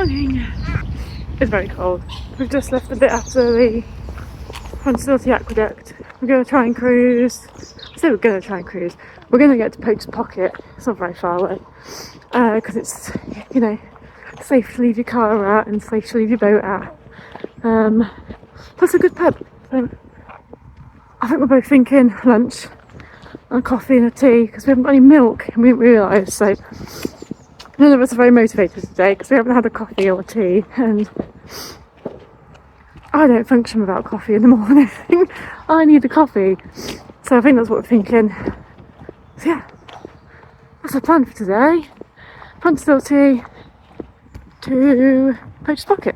morning. It's very cold. We've just left a bit after the Pontcysyllte Aqueduct. We're going to try and cruise. I say we're going to try and cruise. We're going to get to Pontcysyllte. It's not very far away. Because it's, you know, safe to leave your car at and safe to leave your boat at. Plus a good pub. So I think we're both thinking lunch and coffee and a tea because we haven't got any milk and we didn't realise. So none of us are very motivated today because we haven't had a coffee or a tea, and I don't function without coffee in the morning. I need a coffee. So I think that's what we're thinking. So yeah, that's our plan for today. Pontcysyllte to Pontcysyllte.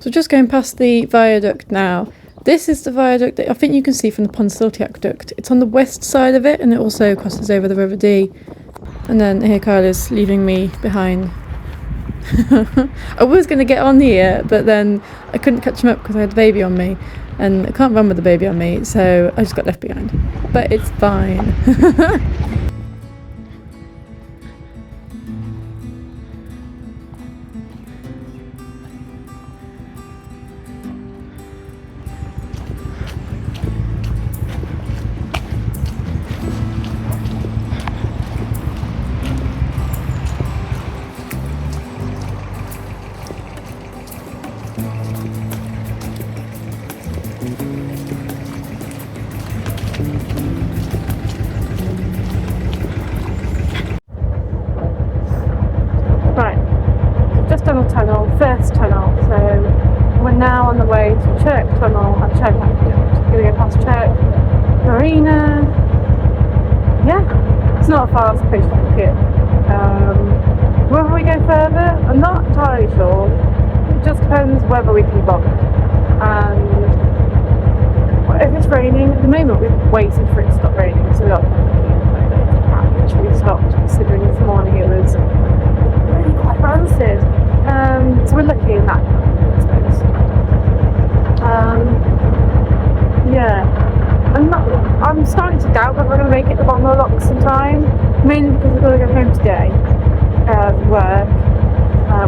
So just going past the viaduct now. This is the viaduct that I think you can see from the Pontcysyllte Aqueduct. It's on the west side of it, and it also crosses over the River Dee. And then here Kyle is leaving me behind. I was going to get on here, but then I couldn't catch him up because I had the baby on me. And I can't run with the baby on me, so I just got left behind. But it's fine. First tunnel, so we're now on the way to Chirk Tunnel at Chirk Aqueduct. We're going to go past Chirk Marina. Yeah, it's not far to Pontcysyltte. Whether we go further, I'm not entirely sure. It just depends whether we can bother. And if it's raining, at the moment we've waited for it to stop raining, so we got actually stopped, considering this morning it was really quite rancid. So we're lucky in that, I suppose. Yeah, I'm starting to doubt whether we're going to make it to the bottom of the locks in time, mainly because we've got to go home today for work.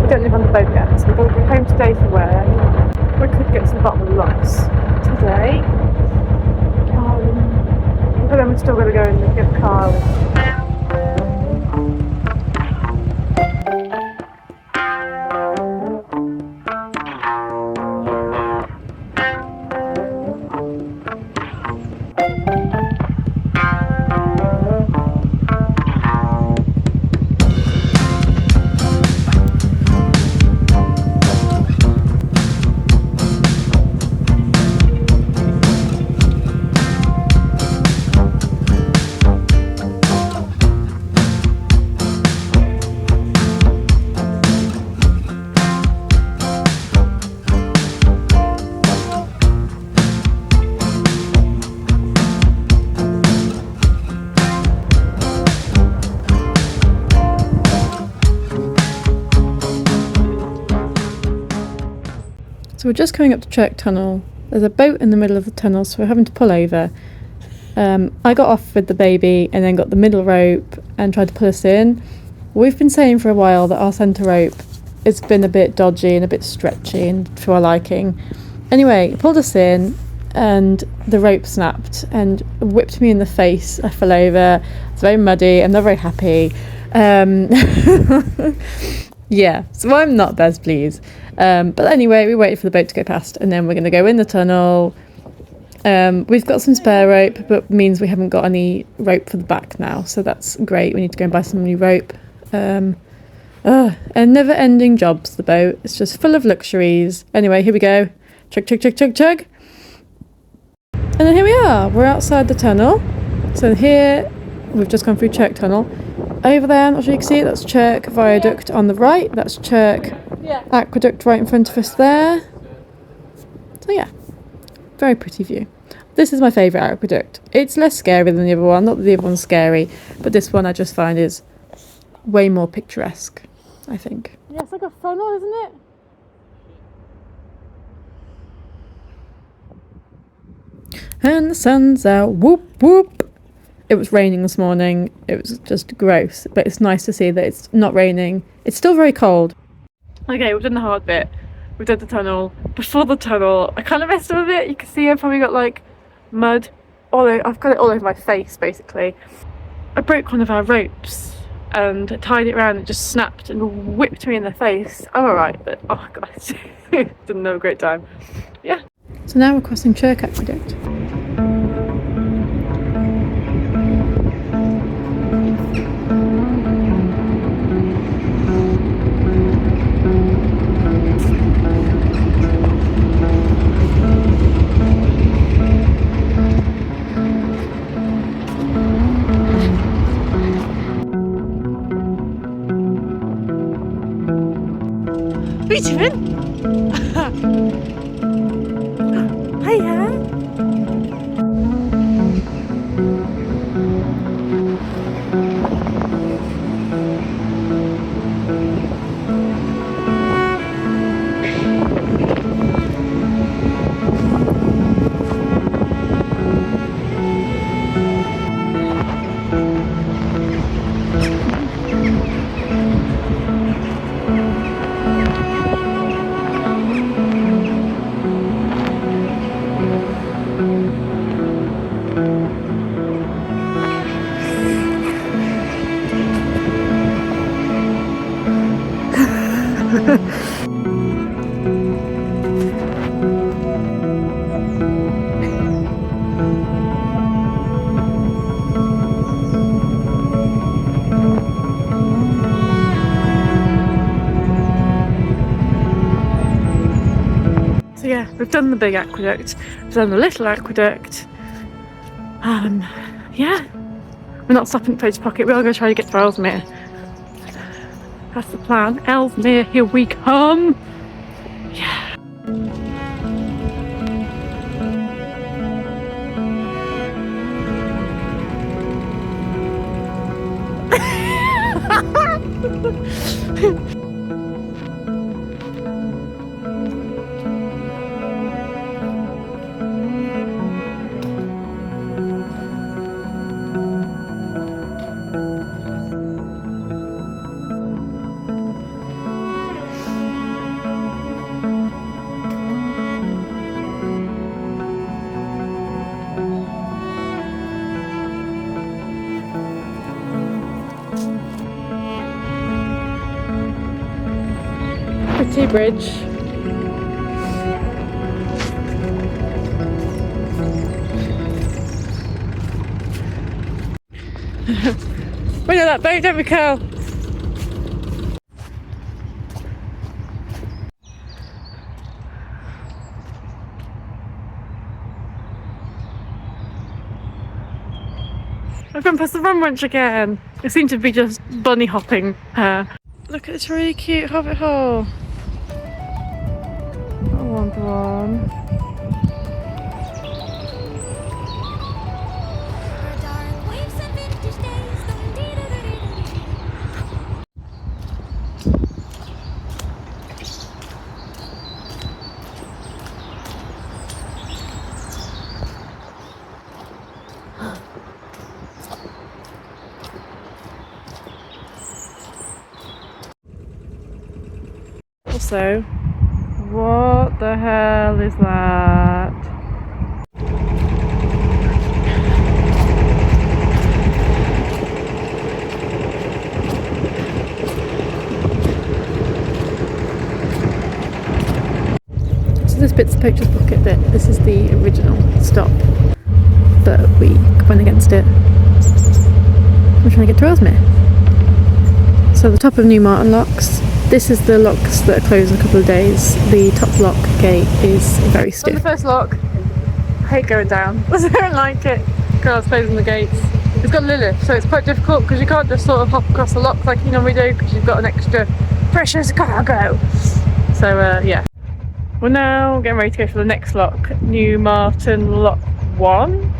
We don't live on the boat yet, so we've got to go home today for work. We could get to the bottom of the locks today, but then we're still going to go and get the car. So we're just coming up to Chirk Tunnel. There's a boat in the middle of the tunnel, so we're having to pull over. I got off with the baby and then got the middle rope and tried to pull us in. We've been saying for a while that our centre rope has been a bit dodgy and a bit stretchy and for our liking. Anyway, it pulled us in and the rope snapped and whipped me in the face. I fell over. It's very muddy. I'm not very happy. Yeah, so I'm not best pleased. But anyway, we waited for the boat to go past and then we're going to go in the tunnel. We've got some spare rope, but means we haven't got any rope for the back now, so that's great. We need to go and buy some new rope. And never-ending jobs, the boat. It's just full of luxuries. Anyway, here we go. Chug, chug, chug, chug, chug. And then here we are. We're outside the tunnel. So here, we've just gone through Chirk Tunnel. Over there, I'm not sure you can see it, that's Chirk Viaduct on the right. That's Chirk Aqueduct right in front of us there. So yeah, very pretty view. This is my favourite aqueduct. It's less scary than the other one. Not that the other one's scary, but this one I just find is way more picturesque, I think. Yeah, it's like a funnel, isn't it? And the sun's out, whoop whoop. It was raining this morning. It was just gross, but it's nice to see that it's not raining. It's still very cold. Okay, we've done the hard bit. We've done the tunnel. Before the tunnel, I kind of messed up a bit. You can see I've probably got like mud all over. I've got it all over my face basically. I broke one of our ropes and tied it around and just snapped and whipped me in the face. I'm alright, but oh god, didn't have a great time. Yeah. So now we're crossing Chirk Aqueduct. What are you doing? Hiya. So yeah, we've done the big aqueduct, we've done the little aqueduct. Yeah, we're not stopping at Poach Pocket, we are going to try to get to Ellesmere. That's the plan. Ellesmere, here we come! Yeah. Pretty bridge. We know that boat, don't we, Carl? I've gone past the rum wench again. It seemed to be just bunny hopping her. Look at this really cute hobbit hole. I want one. Also, what the hell is that? So this bit's the Poacher's Pocket bit. This is the original stop, but we went against it. We're trying to get to Ellesmere. So the top of Newmarton locks. This is the locks that are closed in a couple of days. The top lock gate is very stiff. On the first lock, I hate going down. I don't like it. Girls closing the gates. It's got Lilith, so it's quite difficult because you can't just sort of hop across the lock like you normally do because you've got an extra precious cargo. So yeah. We're now getting ready to go for the next lock, Newmarton Lock 1.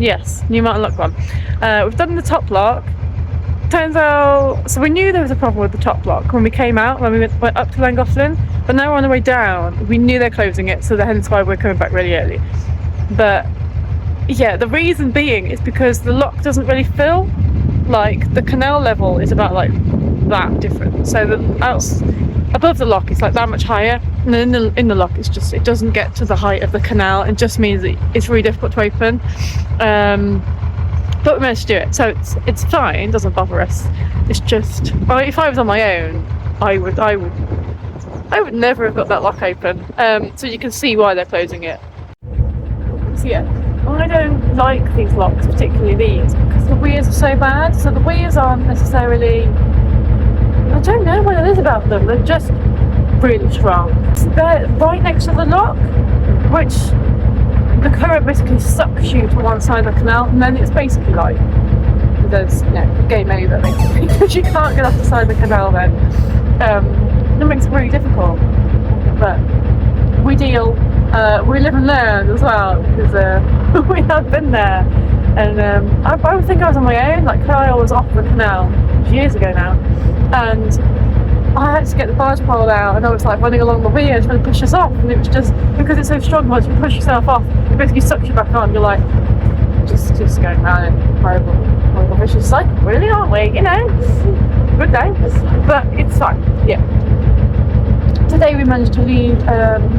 Yes, Newmarton Lock 1. We've done the top lock. Turns out, so we knew there was a problem with the top lock when we came out, when we went up to Llangollen, but now we're on the way down, we knew they're closing it, so hence why we're coming back really early. But yeah, the reason being is because the lock doesn't really fill. Like the canal level is about like that different. So above the lock it's like that much higher, and then in the lock it's just, it doesn't get to the height of the canal. It just means that it's really difficult to open. But we managed to do it, so it's fine. It doesn't bother us. It's just, if I was on my own, I would never have got that lock open. So you can see why they're closing it. So yeah, I don't like these locks, particularly these, because the weirs are so bad. So the weirs aren't necessarily, I don't know what it is about them, they're just really strong. They're right next to the lock, which the current basically sucks you to one side of the canal, and then it's basically like there's game over basically, because you can't get off the side of the canal then. It makes it really difficult, but we deal. We live and learn as well, because we have been there, and I would think I was on my own. Like Kyle was off the canal years ago now, and I had to get the barge pole out, and I was like running along the weir trying to push us off, and it was just, because it's so strong, once you push yourself off, it basically sucks you back on. You're like just going around in horrible vicious cycle, really, aren't we? You know, good day, but it's fine. Yeah. Today we managed to leave,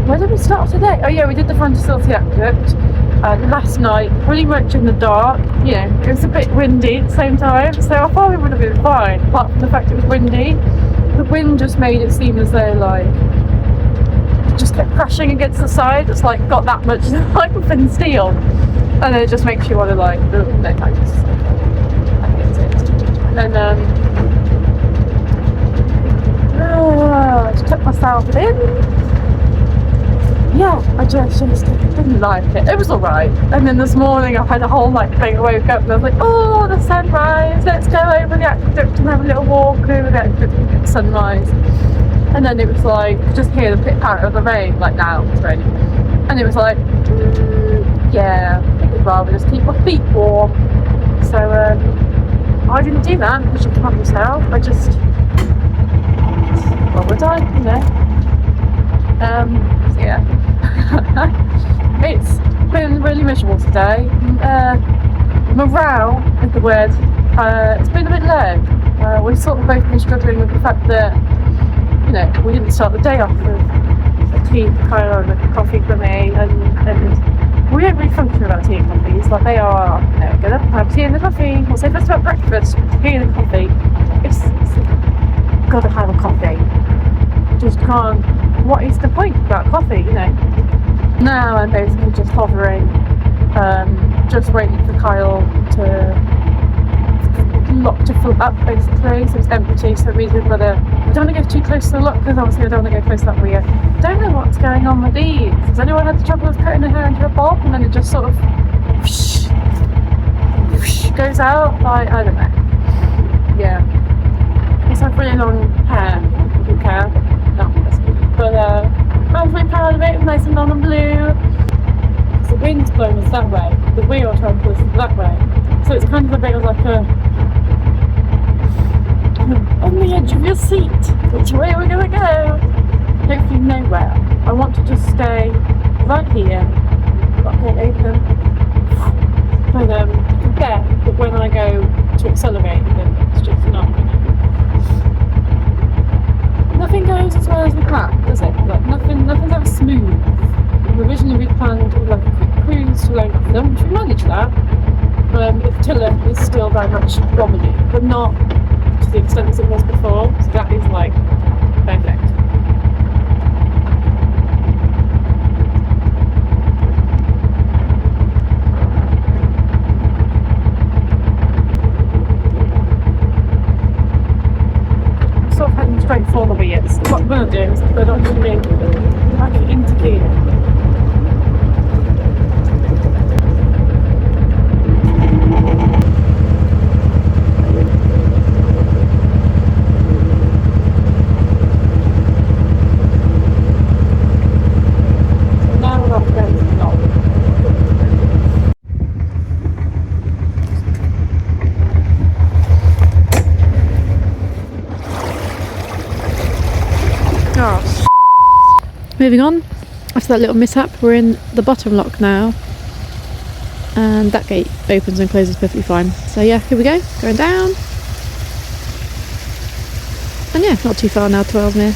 where did we start today? Oh yeah, we did the Pontcysyllte Aqueduct last night, pretty much in the dark. You know, it was a bit windy at the same time, so I thought we would have been fine, apart from the fact it was windy. The wind just made it seem as though like it just kept crashing against the side. It's like got that much like thin steel, and it just makes you want to like, I hate it. And I just took myself in. Yeah, I just didn't like it. It was alright. And then this morning I had a whole like thing. I woke up and I was like, oh, the sunrise, let's go over the aqueduct and have a little walk over the aqueduct and get the sunrise. And then it was like, just hear the pit patter of the rain, like now it's raining. And it was like, yeah, I think I'd rather just keep my feet warm. So I didn't do that, because you can't yourself. I just, well, we're done, you know. So yeah. It's been really miserable today. Morale is the word. It's been a bit low. We've sort of both been struggling with the fact that, you know, we didn't start the day off with a tea for Kyle and a coffee for me, and we don't really function without tea and coffees. Like they are, you know, get up, have tea and a coffee. We'll say first about breakfast, tea and a coffee. It's gotta have a coffee. Just can't. What is the point about coffee, you know? Now I'm basically just hovering, just waiting for Kyle to lock to fill up basically, so it's empty, so it means we've got to, I don't want to go too close to the lock, because obviously I don't want to go close to that weir. Don't know what's going on with these. Has anyone had the trouble of putting their hair into a bob and then it just sort of whoosh, whoosh, goes out? Like, I don't know. Yeah. It's like really long hair, if you care. No, but I'm really proud of it. It's nice and long and blue. The wind's blowing us that way, the wheel trying to push us that way. So it's kind of a bit of like a on the edge of your seat. Which way we're gonna go? Hopefully nowhere. I want to just stay right here. Not get open. But you can bet that when I go to accelerate, then it's just not gonna. Nothing goes as well as we planned, does it? Like nothing's ever smooth. Originally we planned like a quick cruise to Llangollen, which we managed that. Tiller is still very much wobbly, but not to the extent as it was before. So that is like perfect. Sort of heading straight for the weirs. What I'm going to do is put on the link back into gear. Moving on, after that little mishap, we're in the bottom lock now. and that gate opens and closes perfectly fine. So yeah, here we go, going down. And yeah, not too far now to Ellesmere.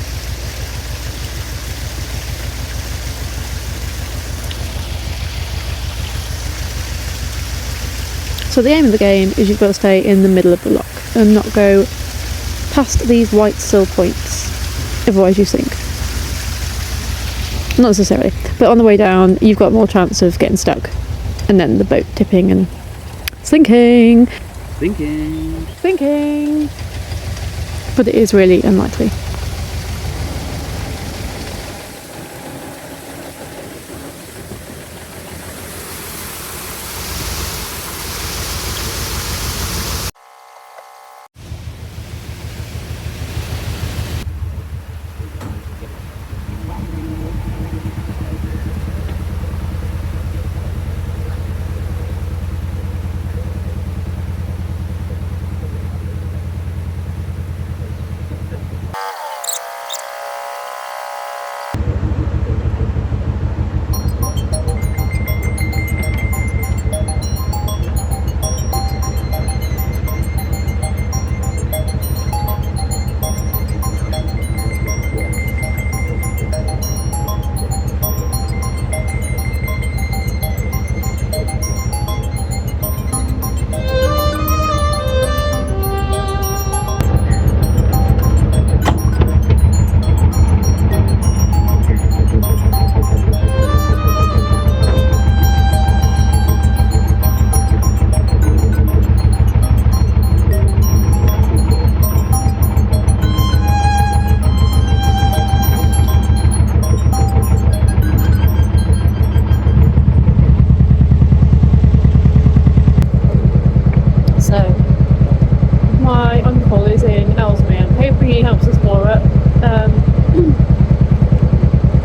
So the aim of the game is you've got to stay in the middle of the lock and not go past these white sill points, otherwise you sink. Not necessarily, but on the way down you've got more chance of getting stuck and then the boat tipping and sinking. But it is really unlikely.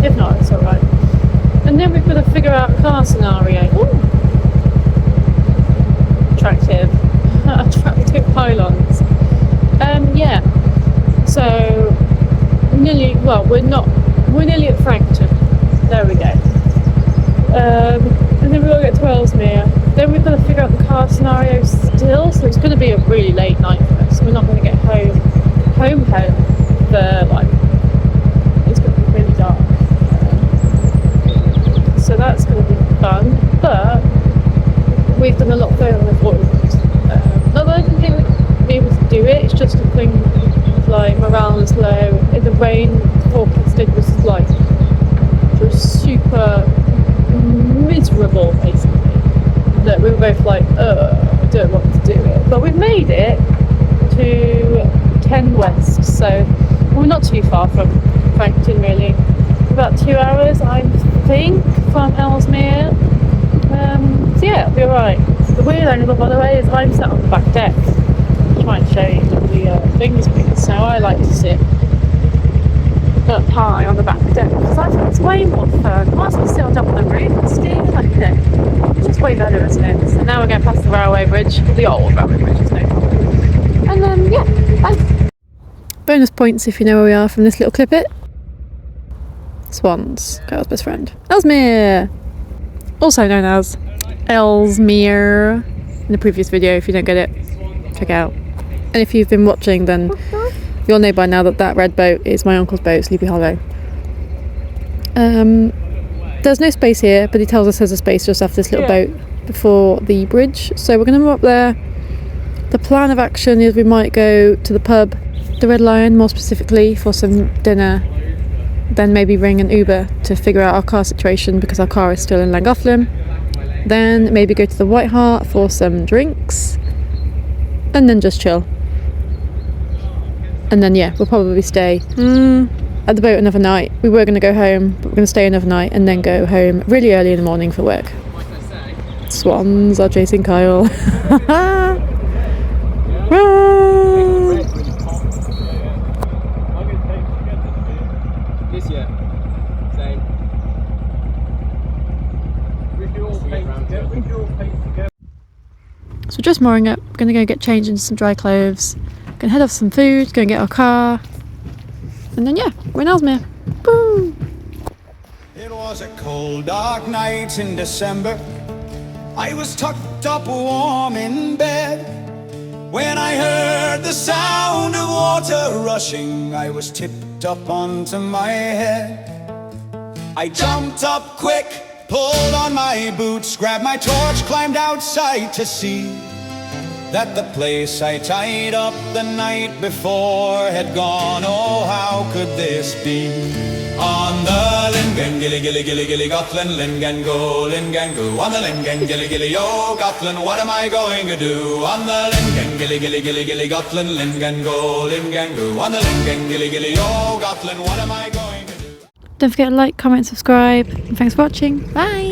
If not, it's alright. And then we've got to figure out a car scenario. Ooh. Attractive pylons. Yeah. So we're nearly at Frankton. There we go. And then we've got to get to Ellesmere. Then we've got to figure out the car scenario still. So it's going to be a really late night for us. We're not going to get home for like, it's going to be really dark. So that's going to be fun. But we've done a lot further than I thought we would. Not that I didn't think we'd be able to do it. It's just a thing of like morale is low. In the rain, the forecast did was like just super miserable, basically. That we were both like, I don't want to do it. But we've made it to 10 West, so we're not too far from Frankton really. About 2 hours, I think, from Ellesmere. So yeah, it'll be alright. The weird angle, by the way, is I'm sat on the back deck. I'll try and show you the things because so I like to sit up high on the back deck because I think it's way more fun. Might as well sit on top of the roof and steer like it. It's just way better, isn't it? So now we're going past the railway bridge, the old railway bridge, isn't it? And then yeah, bye. Bonus points if you know where we are from this little clip it. Swans, Kyle's best friend. Ellesmere! Also known as Ellesmere in the previous video. If you don't get it, check it out. And if you've been watching, then you'll know by now that that red boat is my uncle's boat, Sleepy Hollow. There's no space here, but he tells us there's a space just after this little boat before the bridge. So we're going to move up there. The plan of action is we might go to the pub, the Red Lion more specifically, for some dinner. Then maybe ring an Uber to figure out our car situation because our car is still in Llangollen. Then maybe go to the White Hart for some drinks. And then just chill. And then yeah, we'll probably stay at the boat another night. We were going to go home, but we're going to stay another night and then go home really early in the morning for work. Swans are chasing Kyle. So we're just mooring up, gonna go get changed into some dry clothes, gonna head off some food, go and get our car, and then yeah, we're in Ellesmere. Boom! It was a cold, dark night in December. I was tucked up warm in bed when I heard the sound of water rushing. I was tipped up onto my head. I jumped up quick, pulled on my boots, grabbed my torch, climbed outside to see that the place I tied up the night before had gone. Oh, how could this be? On the Llangollen, gilly gilly gilly gilly Gotland, Llangollen go, Llangollen go. On the Llangollen, gilly gilly oh Gotland, what am I going to do? On the Llangollen, gilly gilly gilly gilly Gotland, Llangollen go, Llangollen go. On the Llangollen, gilly gilly oh Gotland, what am I going to do? Don't forget to like, comment, subscribe, and thanks for watching. Bye!